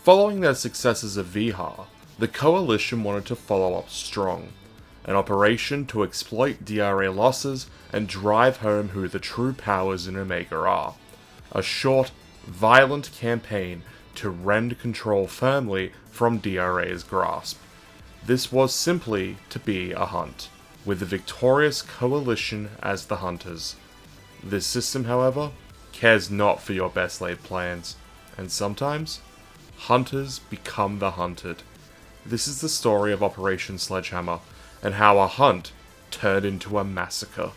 Following their successes of Vihar, the Coalition wanted to follow up strong, an operation to exploit DRA losses and drive home who the true powers in Omega are. A short, violent campaign to rend control firmly from DRA's grasp. This was simply to be a hunt, with the victorious Coalition as the hunters. This system, however, cares not for your best laid plans, and sometimes, hunters become the hunted. This is the story of Operation Sledgehammer, and how a hunt turned into a massacre.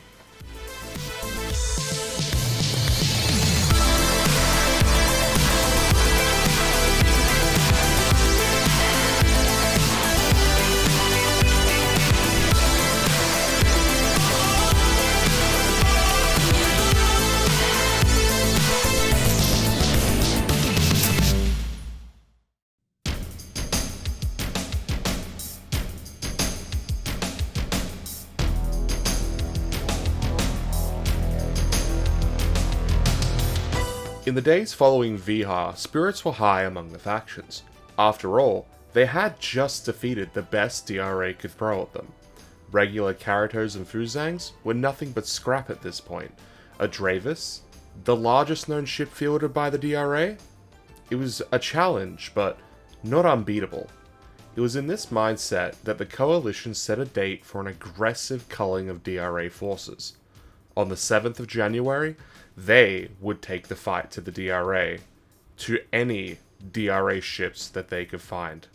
In the days following Vihar, spirits were high among the factions. After all, they had just defeated the best DRA could throw at them. Regular Karatos and Fuzangs were nothing but scrap at this point. A Dravis, the largest known ship fielded by the DRA? It was a challenge, but not unbeatable. It was in this mindset that the Coalition set a date for an aggressive culling of DRA forces. On the 7th of January, they would take the fight to the DRA, to any DRA ships that they could find.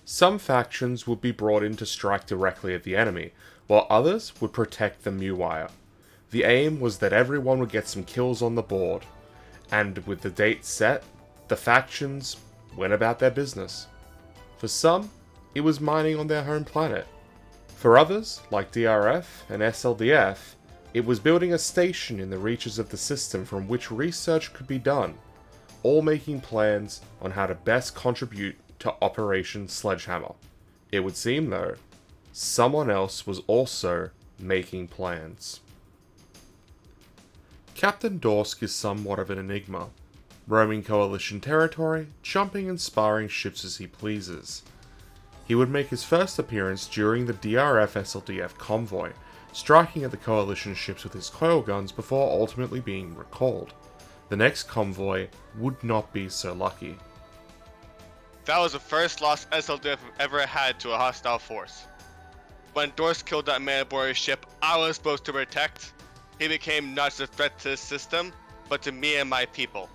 Some factions would be brought in to strike directly at the enemy, while others would protect the Muwire. The aim was that everyone would get some kills on the board, and with the date set, the factions went about their business. For some, it was mining on their home planet. For others, like DRF and SLDF, it was building a station in the reaches of the system from which research could be done, all making plans on how to best contribute to Operation Sledgehammer. It would seem, though, someone else was also making plans. Captain Dorsk is somewhat of an enigma, roaming Coalition territory, jumping and sparring ships as he pleases. He would make his first appearance during the DRF-SLDF convoy, striking at the Coalition ships with his coil guns before ultimately being recalled. The next convoy would not be so lucky. That was the first loss SLDF ever had to a hostile force. When Dorsk killed that man aboard his ship I was supposed to protect, he became not just a threat to the system, but to me and my people.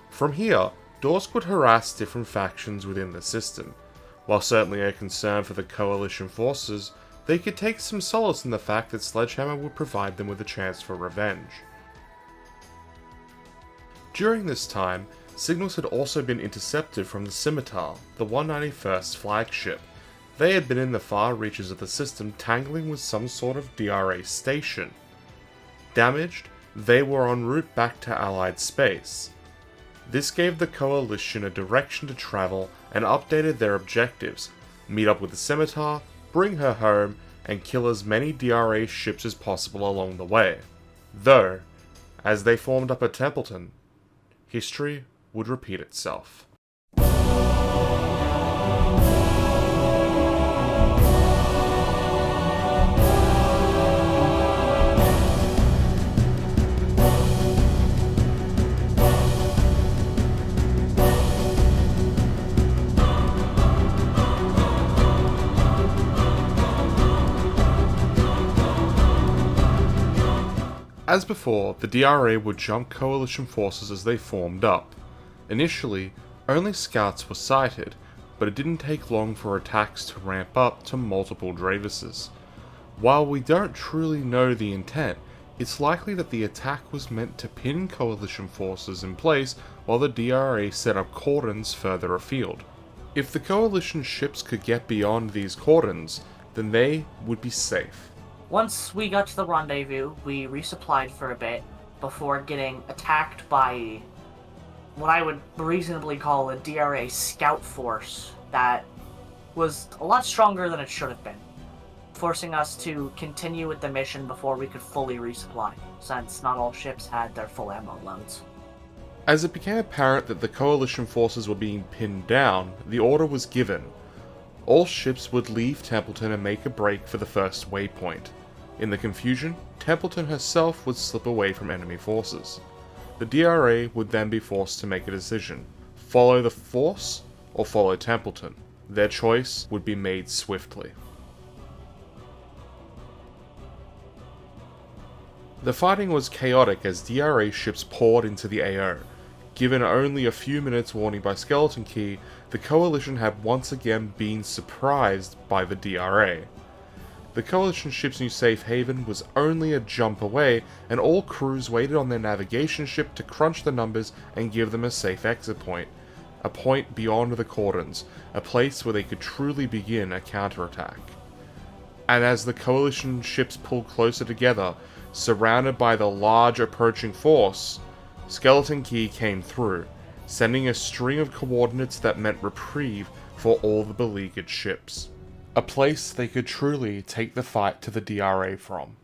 From here, Dorsk would harass different factions within the system. While certainly a concern for the Coalition forces, they could take some solace in the fact that Sledgehammer would provide them with a chance for revenge. During this time, signals had also been intercepted from the Scimitar, the 191st flagship. They had been in the far reaches of the system tangling with some sort of DRA station. Damaged, they were en route back to Allied space. This gave the Coalition a direction to travel and updated their objectives: meet up with the Scimitar, bring her home, and kill as many DRA ships as possible along the way. Though, as they formed up at Templeton, history would repeat itself. As before, the DRA would jump Coalition forces as they formed up. Initially, only scouts were sighted, but it didn't take long for attacks to ramp up to multiple Dravises. While we don't truly know the intent, it's likely that the attack was meant to pin Coalition forces in place while the DRA set up cordons further afield. If the Coalition ships could get beyond these cordons, then they would be safe. Once we got to the rendezvous, we resupplied for a bit before getting attacked by what I would reasonably call a DRA scout force that was a lot stronger than it should have been, forcing us to continue with the mission before we could fully resupply, since not all ships had their full ammo loads. As it became apparent that the Coalition forces were being pinned down, the order was given. All ships would leave Templeton and make a break for the first waypoint. In the confusion, Templeton herself would slip away from enemy forces. The DRA would then be forced to make a decision: follow the Force or follow Templeton. Their choice would be made swiftly. The fighting was chaotic as DRA ships poured into the AO. Given only a few minutes warning by Skeleton Key, the Coalition had once again been surprised by the DRA. The Coalition ship's new safe haven was only a jump away, and all crews waited on their navigation ship to crunch the numbers and give them a safe exit point. A point beyond the cordons, a place where they could truly begin a counterattack. And as the Coalition ships pulled closer together, surrounded by the large approaching force, Skeleton Key came through, sending a string of coordinates that meant reprieve for all the beleaguered ships. A place they could truly take the fight to the DRA from.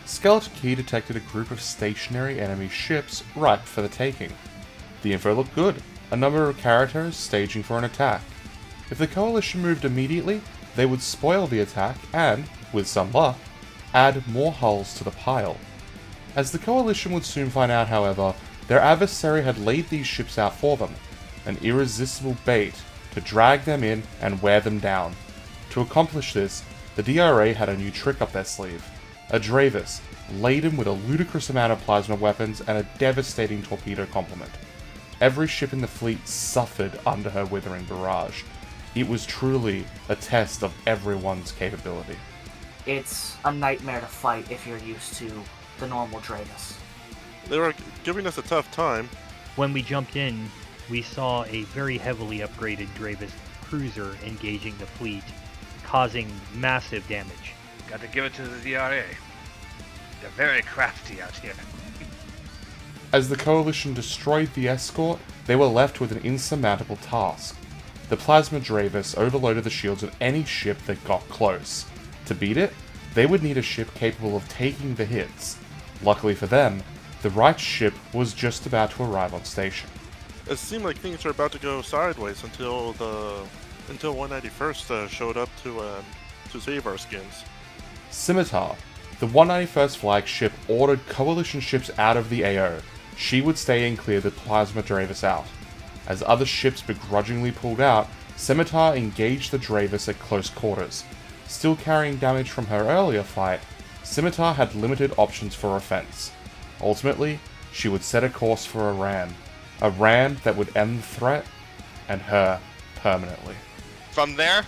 Skeleton Key detected a group of stationary enemy ships ripe for the taking. The info looked good, a number of characters staging for an attack. If the Coalition moved immediately, they would spoil the attack and, with some luck, add more hulls to the pile. As the Coalition would soon find out, however, their adversary had laid these ships out for them, an irresistible bait to drag them in and wear them down. To accomplish this, the DRA had a new trick up their sleeve: a Dravis, laden with a ludicrous amount of plasma weapons and a devastating torpedo complement. Every ship in the fleet suffered under her withering barrage. It was truly a test of everyone's capability. It's a nightmare to fight if you're used to the normal Dravis. They were giving us a tough time. When we jumped in, we saw a very heavily upgraded Dravis cruiser engaging the fleet, causing massive damage. Got to give it to the DRA. They're very crafty out here. As the Coalition destroyed the escort, they were left with an insurmountable task. The Plasma Dravis overloaded the shields of any ship that got close. To beat it, they would need a ship capable of taking the hits. Luckily for them, the right ship was just about to arrive on station. It seemed like things were about to go sideways until 191st showed up to save our skins. Scimitar, the 191st flagship, ordered Coalition ships out of the AO. She would stay and clear the Plasma Dravis out. As other ships begrudgingly pulled out, Scimitar engaged the Dravis at close quarters. Still carrying damage from her earlier fight, Scimitar had limited options for offense. Ultimately, she would set a course for a ram that would end the threat, and her permanently. From there,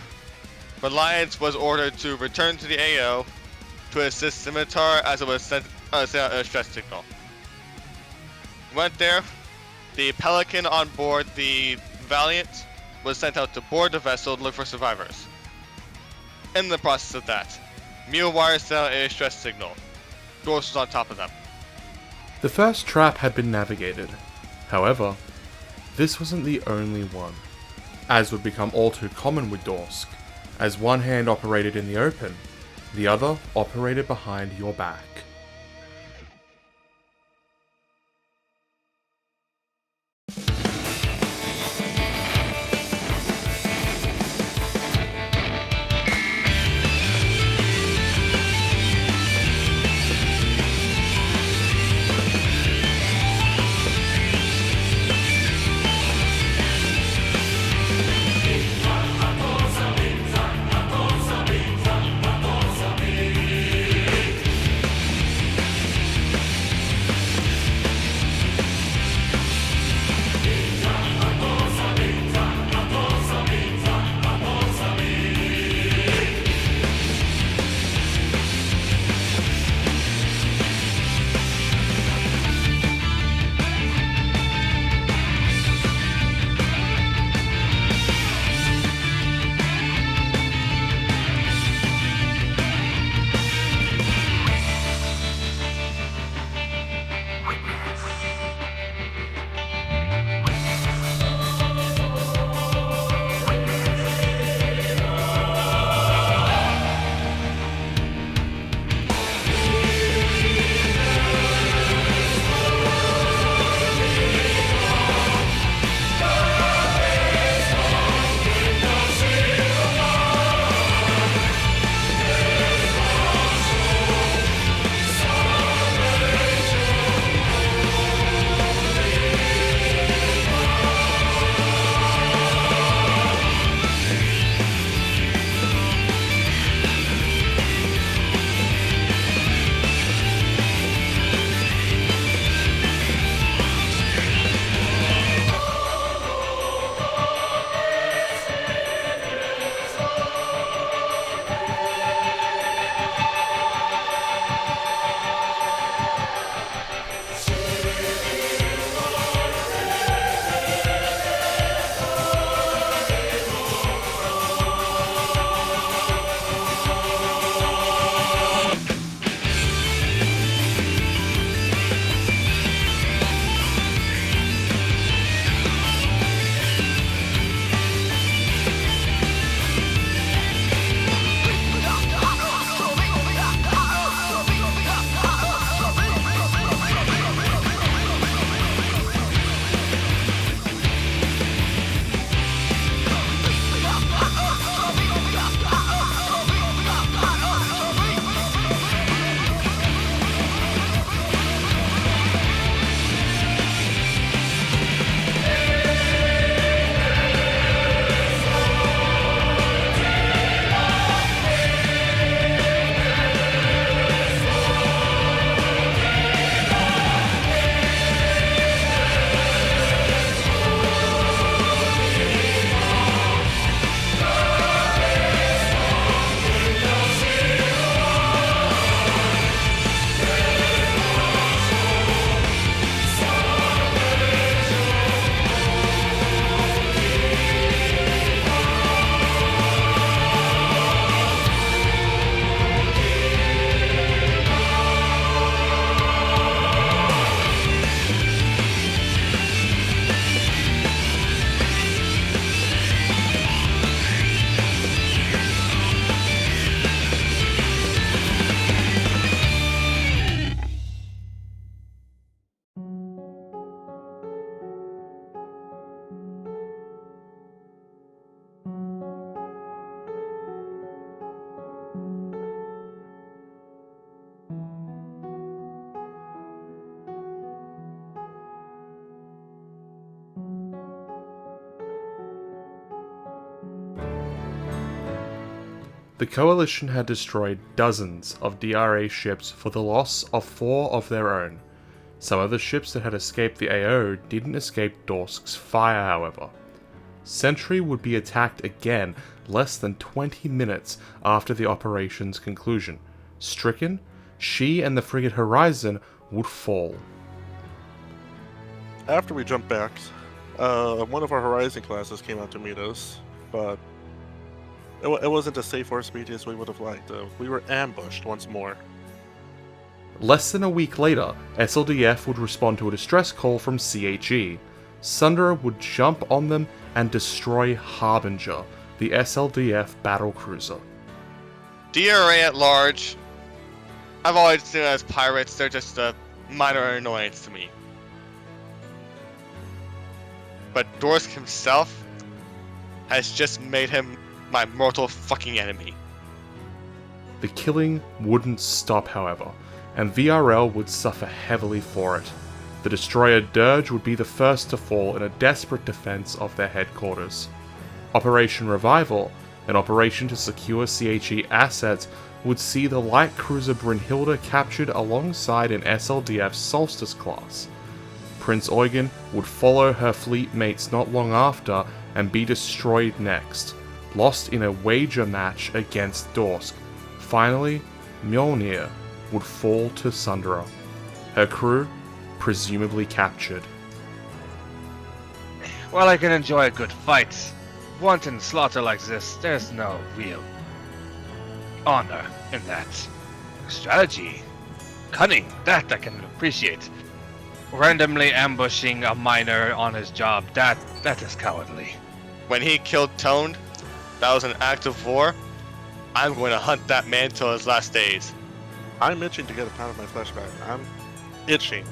Reliance was ordered to return to the AO to assist Scimitar as it was sent out a stress signal. Went there, the Pelican on board the Valiant was sent out to board the vessel to look for survivors. In the process of that, Mewire sent out a stress signal. Dorse was on top of them. The first trap had been navigated. However, this wasn't the only one, as would become all too common with Dorsk, as one hand operated in the open, the other operated behind your back. The Coalition had destroyed dozens of DRA ships for the loss of 4 of their own. Some of the ships that had escaped the AO didn't escape Dorsk's fire, however. Sentry would be attacked again less than 20 minutes after the operation's conclusion. Stricken, she and the frigate Horizon would fall. After we jumped back, one of our Horizon classes came out to meet us, but it wasn't as safe or speedy as we would have liked. We were ambushed once more. Less than a week later, SLDF would respond to a distress call from CHE. Sundra would jump on them and destroy Harbinger, the SLDF battlecruiser. DRA at large, I've always seen them as pirates. They're just a minor annoyance to me. But Dorsk himself has just made him my mortal fucking enemy. The killing wouldn't stop, however, and VRL would suffer heavily for it. The destroyer Dirge would be the first to fall in a desperate defense of their headquarters. Operation Revival, an operation to secure CHE assets, would see the light cruiser Brynhilde captured alongside an SLDF Solstice class. Prince Eugen would follow her fleet mates not long after and be destroyed next, lost in a wager match against Dorsk. Finally, Mjolnir would fall to Sundra, her crew presumably captured. While I can enjoy a good fight, wanton slaughter like this, there's no real honor in that. Strategy, cunning, that I can appreciate. Randomly ambushing a miner on his job, that is cowardly. When he killed Toned, that was an act of war. I'm going to hunt that man till his last days. I'm itching to get a pound of my flesh back. I'm itching.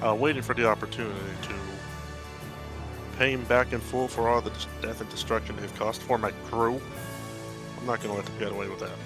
Waiting for the opportunity to pay him back in full for all the death and destruction they've caused for my crew. I'm not going to let them get away with that.